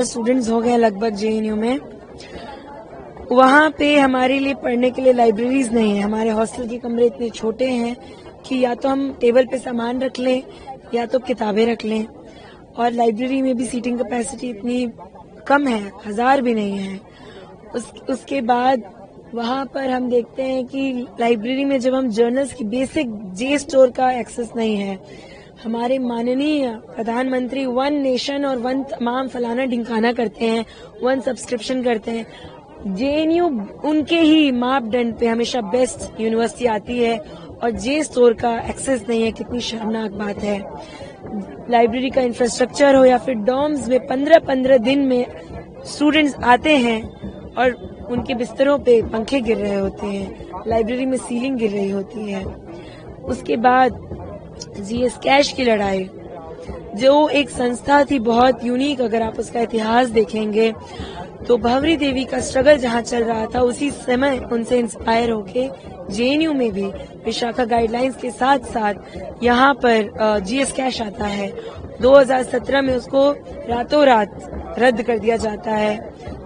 Students हो गए लगभग जेएनयू में। वहाँ पे हमारे लिए पढ़ने के लिए लाइब्रेरीज नहीं है। हमारे हॉस्टल के कमरे इतने छोटे हैं कि या तो हम टेबल पे सामान रख लें या तो किताबें रख लें, और लाइब्रेरी में भी सीटिंग कैपेसिटी इतनी कम है, 1000 भी नहीं है। उसके बाद वहाँ पर हम देखते हैं कि लाइब्रेरी में जब हम जर्नल्स की बेसिक जे स्टोर का एक्सेस नहीं है। हमारे माननीय प्रधानमंत्री वन नेशन और वन तमाम फलाना ढिंकाना करते हैं, वन सब्सक्रिप्शन करते हैं। जेएनयू उनके ही मापदंड पे हमेशा बेस्ट यूनिवर्सिटी आती है और जे स्टोर का एक्सेस नहीं है। कितनी शर्मनाक बात है। लाइब्रेरी का इंफ्रास्ट्रक्चर हो या फिर डॉर्म्स में 15-15 दिन में स्टूडेंट्स आते हैं और उनके बिस्तरों पे पंखे गिर रहे होते हैं, लाइब्रेरी में सीलिंग गिर रही होती है। उसके बाद जीएस कैश की लड़ाई, जो एक संस्था थी बहुत यूनिक, अगर आप उसका इतिहास देखेंगे तो भंवरी देवी का स्ट्रगल जहाँ चल रहा था उसी समय उनसे इंस्पायर होके जेएनयू में भी विशाखा गाइडलाइंस के साथ साथ यहाँ पर जीएस कैश आता है। 2017 में उसको रातों रात रद्द कर दिया जाता है।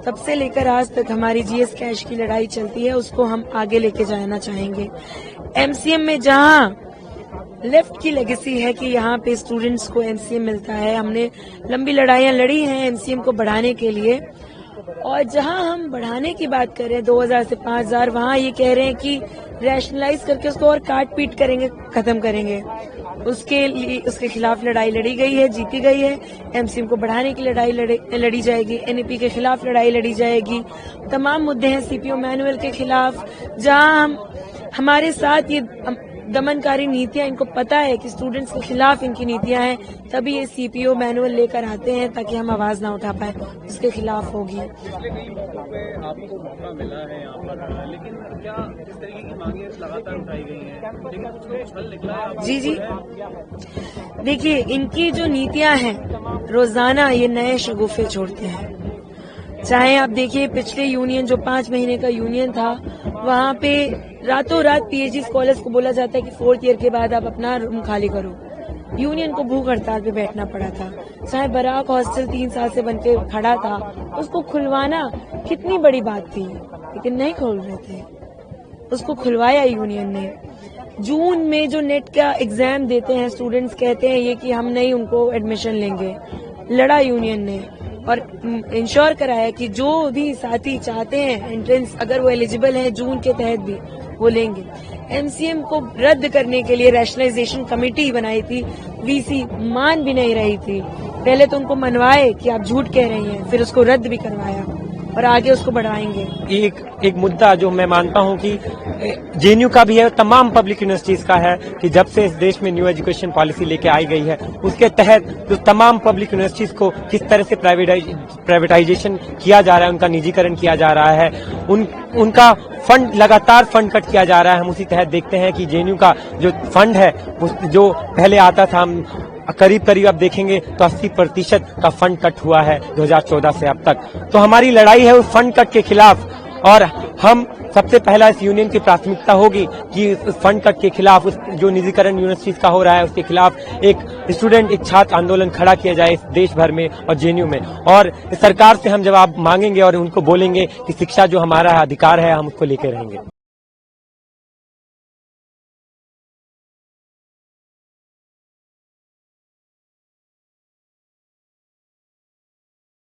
तब से लेकर आज तक हमारी जीएस कैश की लड़ाई चलती है, उसको हम आगे लेके जाना चाहेंगे। एमसीएम में जहाँ लेफ्ट की लेगेसी है कि यहाँ पे स्टूडेंट्स को एमसीएम मिलता है, हमने लंबी लड़ाइयाँ लड़ी हैं एमसीएम को बढ़ाने के लिए, और जहाँ हम बढ़ाने की बात कर रहे हैं 2000 से 5000, वहाँ ये कह रहे हैं कि रैशनलाइज करके उसको और काट पीट करेंगे, खत्म करेंगे। उसके खिलाफ लड़ाई लड़ी गई है, जीती गई है। एमसीएम को बढ़ाने की लड़ाई लड़ी जाएगी, एनईपी के खिलाफ लड़ाई लड़ी जाएगी। तमाम मुद्दे हैं सीपीओ मैनुअल के खिलाफ, जहाँ हमारे साथ ये दमनकारी नीतियां, इनको पता है कि स्टूडेंट्स के खिलाफ इनकी नीतियां हैं, तभी ये सीपीओ मैनुअल लेकर आते हैं ताकि हम आवाज ना उठा पाए। उसके खिलाफ होगी। आपको मौका मिला है यहाँ पर, लेकिन क्या जिस तरीके की मांगे लगातार उठाई गई हैं, लेकिन कुछ हल निकला है? जी देखिए, इनकी जो नीतियां हैं रोजाना ये नए शगुफे छोड़ते हैं। चाहे आप देखिए पिछले यूनियन जो 5 महीने का यूनियन था, वहाँ पे रातों रात पीएचडी स्कॉलर्स को बोला जाता है कि 4th ईयर के बाद आप अपना रूम खाली करो। यूनियन को भूख हड़ताल पे बैठना पड़ा था। चाहे बराक हॉस्टल 3 साल से बनके खड़ा था, उसको खुलवाना कितनी बड़ी बात थी, लेकिन नहीं खोल रहे थे। उसको खुलवाया यूनियन ने। जून में जो नेट का एग्जाम देते हैं स्टूडेंट्स, कहते हैं ये कि हम नहीं उनको एडमिशन लेंगे। लड़ा यूनियन ने और इंश्योर कराया कि जो भी साथी चाहते हैं एंट्रेंस, अगर वो एलिजिबल है जून के तहत भी, वो लेंगे। एमसीएम को रद्द करने के लिए रैशनलाइजेशन कमेटी बनाई थी, वीसी मान भी नहीं रही थी। पहले तो उनको मनवाए कि आप झूठ कह रही हैं, फिर उसको रद्द भी करवाया और आगे उसको बढ़ाएंगे। एक मुद्दा जो मैं मानता हूं कि जेएनयू का भी है, तमाम पब्लिक यूनिवर्सिटीज का है कि जब से इस देश में न्यू एजुकेशन पॉलिसी लेके आई गई है, उसके तहत जो तमाम पब्लिक यूनिवर्सिटीज को किस तरह से प्राइवेटाइजेशन किया जा रहा है, उनका निजीकरण किया जा रहा है, उनका फंड लगातार फंड कट किया जा रहा है। हम उसी तहत देखते हैं कि जेएनयू का जो फंड है, जो पहले आता था, हम करीब अब देखेंगे तो 80% का फंड कट हुआ है 2014 से अब तक। तो हमारी लड़ाई है उस फंड कट के खिलाफ, और हम सबसे पहला इस यूनियन की प्राथमिकता होगी कि उस फंड कट के खिलाफ, उस जो निजीकरण यूनिवर्सिटीज का हो रहा है उसके खिलाफ एक छात्र आंदोलन खड़ा किया जाए इस देश भर में और जेएनयू में। और सरकार से हम जवाब मांगेंगे और उनको बोलेंगे कि शिक्षा जो हमारा अधिकार है हम उसको लेकर रहेंगे।